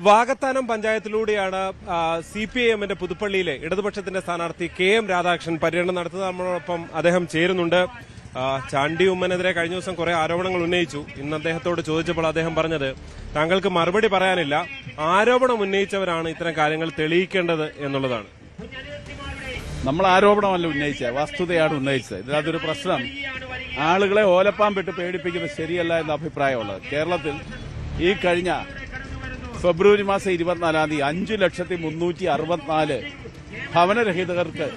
വാകത്താനം പഞ്ചായത്തിലൂടെയാണ് CPIM-ന്റെ പുതുപ്പള്ളിയിലെ ഇടതുപക്ഷത്തിന്റെ സ്ഥാനാർത്ഥി KM രാധാകൃഷ്ണൻ പര്യടനം നടത്തുന്നത്. നമ്മളോടൊപ്പം അദ്ദേഹം ചേരുന്നുണ്ട്. ചാണ്ടി ഉമ്മനെതിരെ കഴിഞ്ഞ ദിവസം കുറെ ആരോപണങ്ങൾ ഉന്നയിച്ചു. ഇന്ന് അദ്ദേഹത്തോട് ചോദിച്ചപ്പോൾ അദ്ദേഹം പറഞ്ഞത് താങ്കൾക്ക് മറുപടി പറയാനില്ല, ആരോപണം ഉന്നയിച്ചവരാണ് ഇത്തരം കാര്യങ്ങൾ തെളിയിക്കേണ്ടത് എന്നുള്ളതാണ്. നമ്മൾ ആരോപണമല്ല ഉന്നയിച്ചത്, വസ്തുതയാണ് ഉന്നയിച്ചത്. ഇതിനകത്തൊരു പ്രശ്നം, ആളുകളെ ഓലപ്പാമ്പിട്ട് പേടിപ്പിക്കുന്നത് ശരിയല്ല എന്ന അഭിപ്രായമുള്ളത്. കേരളത്തിൽ ഈ കഴിഞ്ഞ ഫെബ്രുവരി മാസം 24-ാം തീയതി 5,364 ഭവനരഹിതർക്ക്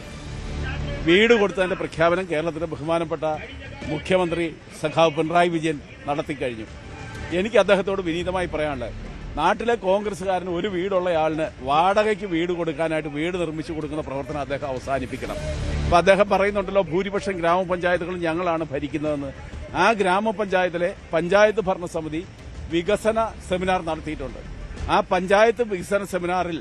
വീട് കൊടുത്തതിന്റെ പ്രഖ്യാപനം കേരളത്തിന്റെ ബഹുമാനപ്പെട്ട മുഖ്യമന്ത്രി സഖാവ് പിണറായി വിജയൻ നടത്തിക്കഴിഞ്ഞു. എനിക്ക് അദ്ദേഹത്തോട് വിനീതമായി പറയാനുള്ളത്, നാട്ടിലെ കോൺഗ്രസുകാരന് ഒരു വീടുള്ളയാളിന് വാടകയ്ക്ക് വീട് കൊടുക്കാനായിട്ട് വീട് നിർമ്മിച്ചു കൊടുക്കുന്ന പ്രവർത്തനം അദ്ദേഹം അവസാനിപ്പിക്കണം. അപ്പൊ അദ്ദേഹം പറയുന്നുണ്ടല്ലോ, ഭൂരിപക്ഷം ഗ്രാമപഞ്ചായത്തുകളും ഞങ്ങളാണ് ഭരിക്കുന്നതെന്ന്. ആ ഗ്രാമപഞ്ചായത്തിലെ പഞ്ചായത്ത് ഭരണസമിതി വികസന സെമിനാർ നടത്തിയിട്ടുണ്ട്. ആ പഞ്ചായത്ത് വികസന സെമിനാറിൽ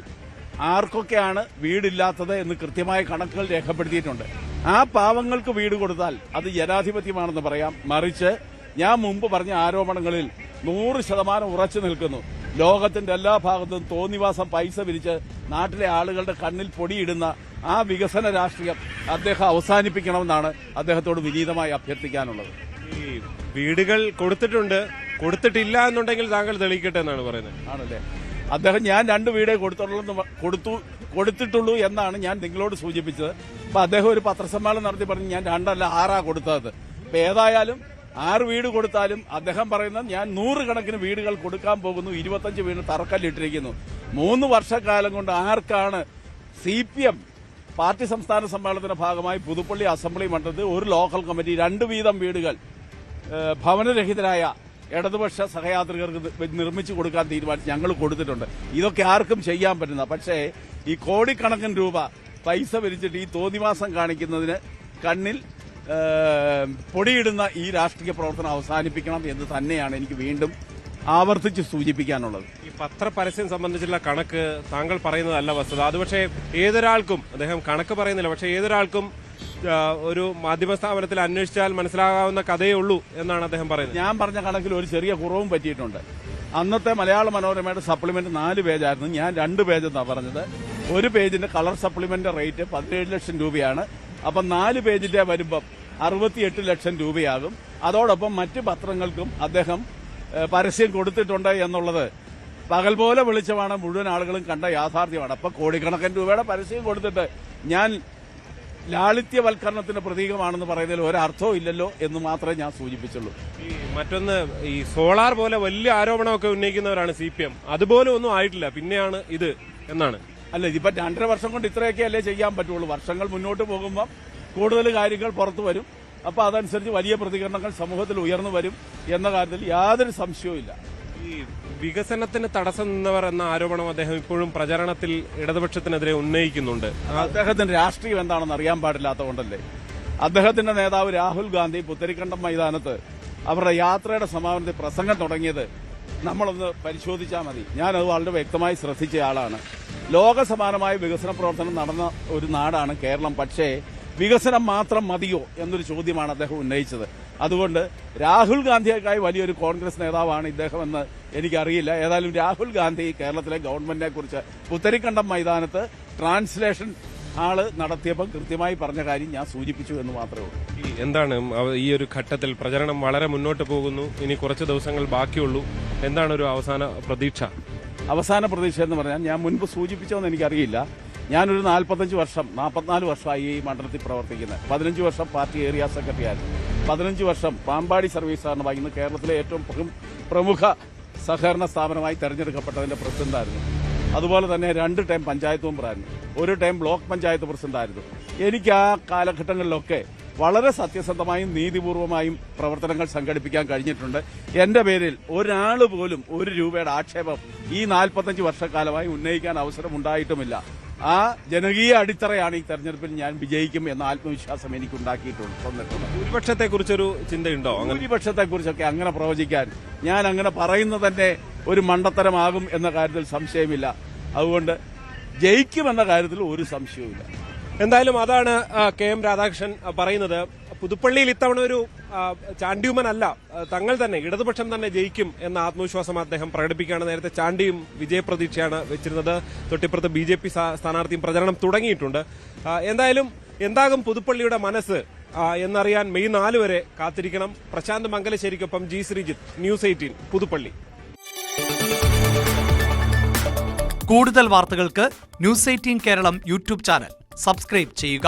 ആർക്കൊക്കെയാണ് വീടില്ലാത്തത് എന്ന് കൃത്യമായ കണക്കുകൾ രേഖപ്പെടുത്തിയിട്ടുണ്ട്. ആ പാവങ്ങൾക്ക് വീട് കൊടുത്താൽ അത് ജനാധിപത്യമാണെന്ന് പറയാം. മറിച്ച് ഞാൻ മുമ്പ് പറഞ്ഞ ആരോപണങ്ങളിൽ 100% ഉറച്ചു നിൽക്കുന്നു. ലോകത്തിന്റെ എല്ലാ ഭാഗത്തും തോന്നിവാസം പൈസ പിരിച്ച് നാട്ടിലെ ആളുകളുടെ കണ്ണിൽ പൊടിയിടുന്ന ആ വികസന രാഷ്ട്രീയം അദ്ദേഹം അവസാനിപ്പിക്കണമെന്നാണ് അദ്ദേഹത്തോട് വിനീതമായി അഭ്യർത്ഥിക്കാനുള്ളത്. ഈ വീടുകൾ കൊടുത്തിട്ടില്ല എന്നുണ്ടെങ്കിൽ താങ്കൾ തെളിയിക്കട്ടെ എന്നാണ് പറയുന്നത്. ആണല്ലേ? അദ്ദേഹം ഞാൻ 2 വീടേ കൊടുത്തിട്ടുള്ളൂ എന്നാണ് ഞാൻ നിങ്ങളോട് സൂചിപ്പിച്ചത്. അപ്പൊ അദ്ദേഹം ഒരു പത്രസമ്മേളനം നടത്തി പറഞ്ഞു ഞാൻ 2 അല്ല 6 കൊടുത്തത്. അപ്പൊ ഏതായാലും 6 വീട് കൊടുത്താലും അദ്ദേഹം പറയുന്നത് ഞാൻ 100 കണക്കിന് വീടുകൾ കൊടുക്കാൻ പോകുന്നു, 25 വീട് തറക്കല്ലിട്ടിരിക്കുന്നു. 3 വർഷക്കാലം കൊണ്ട് ആർക്കാണ് CPM പാർട്ടി സംസ്ഥാന സമ്മേളനത്തിന്റെ ഭാഗമായി പുതുപ്പള്ളി അസംബ്ലി മണ്ഡലത്തിൽ ഒരു ലോക്കൽ കമ്മിറ്റി 2 വീതം വീടുകൾ ഭവനരഹിതരായ ഇടതുപക്ഷ സഹയാത്രികർക്ക് നിർമ്മിച്ചു കൊടുക്കാൻ തീരുമാനിച്ച് ഞങ്ങൾ കൊടുത്തിട്ടുണ്ട്. ഇതൊക്കെ ആർക്കും ചെയ്യാൻ പറ്റുന്ന, പക്ഷേ ഈ കോടിക്കണക്കിന് രൂപ പൈസ പിരിച്ചിട്ട് ഈ തോന്നിവാസം കാണിക്കുന്നതിന് കണ്ണിൽ പൊടിയിടുന്ന ഈ രാഷ്ട്രീയ പ്രവർത്തനം അവസാനിപ്പിക്കണം എന്ന് തന്നെയാണ് എനിക്ക് വീണ്ടും ആവർത്തിച്ച് സൂചിപ്പിക്കാനുള്ളത്. ഈ പത്രപരസ്യം സംബന്ധിച്ചുള്ള കണക്ക് താങ്കൾ പറയുന്നതല്ല വസ്തുത. അത് പക്ഷേ ഏതൊരാൾക്കും, അദ്ദേഹം കണക്ക് പറയുന്നില്ല, പക്ഷേ ഏതൊരാൾക്കും ഒരു മാധ്യമ സ്ഥാപനത്തിൽ അന്വേഷിച്ചാൽ മനസ്സിലാകാവുന്ന കഥയേ ഉള്ളൂ എന്നാണ് അദ്ദേഹം പറയുന്നത്. ഞാൻ പറഞ്ഞ കണക്കിൽ ഒരു ചെറിയ കുറവും പറ്റിയിട്ടുണ്ട്. അന്നത്തെ മലയാള മനോരമയുടെ സപ്ലിമെന്റ് 4 പേജായിരുന്നു, ഞാൻ 2 പേജ് എന്നാണ് പറഞ്ഞത്. ഒരു പേജിന്റെ കളർ സപ്ലിമെന്റ് റേറ്റ് 17 ലക്ഷം രൂപയാണ്. അപ്പം 4 പേജിന്റെ വരുമ്പം 68 ലക്ഷം രൂപയാകും. അതോടൊപ്പം മറ്റ് പത്രങ്ങൾക്കും അദ്ദേഹം പരസ്യം കൊടുത്തിട്ടുണ്ട് എന്നുള്ളത് പകൽ പോലെ വെളിച്ചമാണ്, മുഴുവൻ ആളുകളും കണ്ട യാഥാർത്ഥ്യമാണ്. അപ്പൊ കോടിക്കണക്കിന് രൂപയുടെ പരസ്യം കൊടുത്തിട്ട് ഞാൻ ലാളിത്യവൽക്കരണത്തിന്റെ പ്രതീകമാണെന്ന് പറയുന്നതിൽ ഒരർത്ഥവും ഇല്ലല്ലോ എന്ന് മാത്രമേ ഞാൻ സൂചിപ്പിച്ചുള്ളൂ. മറ്റൊന്ന്, ഈ സോളാർ പോലെ വലിയ ആരോപണമൊക്കെ ഉന്നയിക്കുന്നവരാണ് CPM. അതുപോലെ ഒന്നും ആയിട്ടില്ല, പിന്നെയാണ് ഇത് എന്നാണ്. അല്ല, ഇതിപ്പോ 2.5 വർഷം കൊണ്ട് ഇത്രയൊക്കെ അല്ലേ ചെയ്യാൻ പറ്റുള്ളൂ. വർഷങ്ങൾ മുന്നോട്ട് പോകുമ്പോൾ കൂടുതൽ കാര്യങ്ങൾ പുറത്തു വരും. അപ്പൊ അതനുസരിച്ച് വലിയ പ്രതികരണങ്ങൾ സമൂഹത്തിൽ ഉയർന്നു വരും എന്ന കാര്യത്തിൽ യാതൊരു സംശയവും ഇല്ല. ഈ വികസനത്തിന് തടസ്സം നിന്നവർ എന്ന ആരോപണം അദ്ദേഹം ഇപ്പോഴും പ്രചരണത്തിൽ ഇടതുപക്ഷത്തിനെതിരെ ഉന്നയിക്കുന്നുണ്ട്. അദ്ദേഹത്തിന്റെ രാഷ്ട്രീയം എന്താണെന്ന് അറിയാൻ പാടില്ലാത്തതുകൊണ്ടല്ലേ. അദ്ദേഹത്തിന്റെ നേതാവ് രാഹുൽ ഗാന്ധി പുത്തരിക്കണ്ടം മൈതാനത്ത് അവരുടെ യാത്രയുടെ സമാപനത്തിൽ പ്രസംഗം തുടങ്ങിയത് നമ്മളൊന്ന് പരിശോധിച്ചാൽ മതി. ഞാനത് വളരെ വ്യക്തമായി ശ്രദ്ധിച്ച ആളാണ്. ലോകസമാനമായ വികസന പ്രവർത്തനം നടന്ന ഒരു നാടാണ് കേരളം. പക്ഷേ വികസനം മാത്രം മതിയോ എന്നൊരു ചോദ്യമാണ് അദ്ദേഹം ഉന്നയിച്ചത്. അതുകൊണ്ട് രാഹുൽ ഗാന്ധിയേക്കായി വലിയൊരു കോൺഗ്രസ് നേതാവാണ് ഇദ്ദേഹമെന്ന് എനിക്കറിയില്ല. ഏതായാലും രാഹുൽ ഗാന്ധി കേരളത്തിലെ ഗവൺമെന്റിനെ കുറിച്ച് പുത്തരിക്കണ്ടം മൈതാനത്ത് ട്രാൻസ്ലേഷൻ ആള് നടത്തിയപ്പോൾ കൃത്യമായി പറഞ്ഞ കാര്യം ഞാൻ സൂചിപ്പിച്ചു എന്ന് മാത്രമേ ഉള്ളൂ. എന്താണ് ഈ ഒരു ഘട്ടത്തിൽ പ്രചരണം വളരെ മുന്നോട്ട് പോകുന്നു, ഇനി കുറച്ച് ദിവസങ്ങൾ ബാക്കിയുള്ളൂ, എന്താണ് ഒരു അവസാന പ്രതീക്ഷ? അവസാന പ്രതീക്ഷ എന്ന് പറഞ്ഞാൽ ഞാൻ മുൻപ് സൂചിപ്പിച്ചോന്ന് എനിക്കറിയില്ല. ഞാനൊരു 44 വർഷമായി ഈ മണ്ഡലത്തിൽ പ്രവർത്തിക്കുന്നത്. 15 വർഷം പാർട്ടി ഏരിയ സെക്രട്ടറി ആയിരുന്നു. 15 വർഷം പാമ്പാടി സർവീസ് സഹകരണ ഇന്ന് കേരളത്തിലെ ഏറ്റവും പ്രമുഖ സഹകരണ സ്ഥാപനമായി തെരഞ്ഞെടുക്കപ്പെട്ടതിന്റെ പ്രസിഡന്റായിരുന്നു. അതുപോലെ തന്നെ 2 ടൈം പഞ്ചായത്ത് മെമ്പറായിരുന്നു, 1 ടൈം ബ്ലോക്ക് പഞ്ചായത്ത് പ്രസിഡന്റായിരുന്നു. എനിക്ക് ആ കാലഘട്ടങ്ങളിലൊക്കെ വളരെ സത്യസന്ധമായും നീതിപൂർവമായും പ്രവർത്തനങ്ങൾ സംഘടിപ്പിക്കാൻ കഴിഞ്ഞിട്ടുണ്ട്. എന്റെ പേരിൽ ഒരാൾ പോലും 1 രൂപയുടെ ആക്ഷേപം ഈ 45 വർഷക്കാലമായി ഉന്നയിക്കാൻ അവസരമുണ്ടായിട്ടുമില്ല. ആ ജനകീയ അടിത്തറയാണ് ഈ തെരഞ്ഞെടുപ്പിൽ ഞാൻ വിജയിക്കും എന്ന ആത്മവിശ്വാസം എനിക്ക് ഉണ്ടാക്കിയിട്ടുണ്ട്. ഭൂരിപക്ഷത്തെക്കുറിച്ചൊരു ചിന്തയുണ്ടോ? ഭൂരിപക്ഷത്തെക്കുറിച്ചൊക്കെ അങ്ങനെ പ്രവചിക്കാൻ ഞാൻ അങ്ങനെ പറയുന്നത് തന്നെ ഒരു മണ്ടത്തരമാകും എന്ന കാര്യത്തിൽ സംശയമില്ല. അതുകൊണ്ട് ജയിക്കുമെന്ന കാര്യത്തിൽ ഒരു സംശയവുമില്ല. എന്തായാലും അതാണ് KM രാധാകൃഷ്ണൻ പറയുന്നത്. പുതുപ്പള്ളിയിൽ ഇത്തവണ ഒരു ചാണ്ടിയുമ്മൻ അല്ല, തങ്ങൾ തന്നെ ഇടതുപക്ഷം തന്നെ ജയിക്കും എന്ന ആത്മവിശ്വാസം അദ്ദേഹം പ്രകടിപ്പിക്കുകയാണ്. നേരത്തെ ചാണ്ടിയും വിജയപ്രതീക്ഷയാണ് വെച്ചിരുന്നത്. തൊട്ടിപ്പുറത്ത് BJP സ്ഥാനാർത്ഥിയും പ്രചരണം തുടങ്ങിയിട്ടുണ്ട്. എന്തായാലും എന്താകും പുതുപ്പള്ളിയുടെ മനസ്സ് എന്നറിയാൻ മെയ് 4 വരെ കാത്തിരിക്കണം. Prashant മംഗലശ്ശേരിക്കൊപ്പം G Sreejith, News 18 Puthuppally. കൂടുതൽ വാർത്തകൾക്ക് News 18 Keralam YouTube channel subscribe ചെയ്യുക.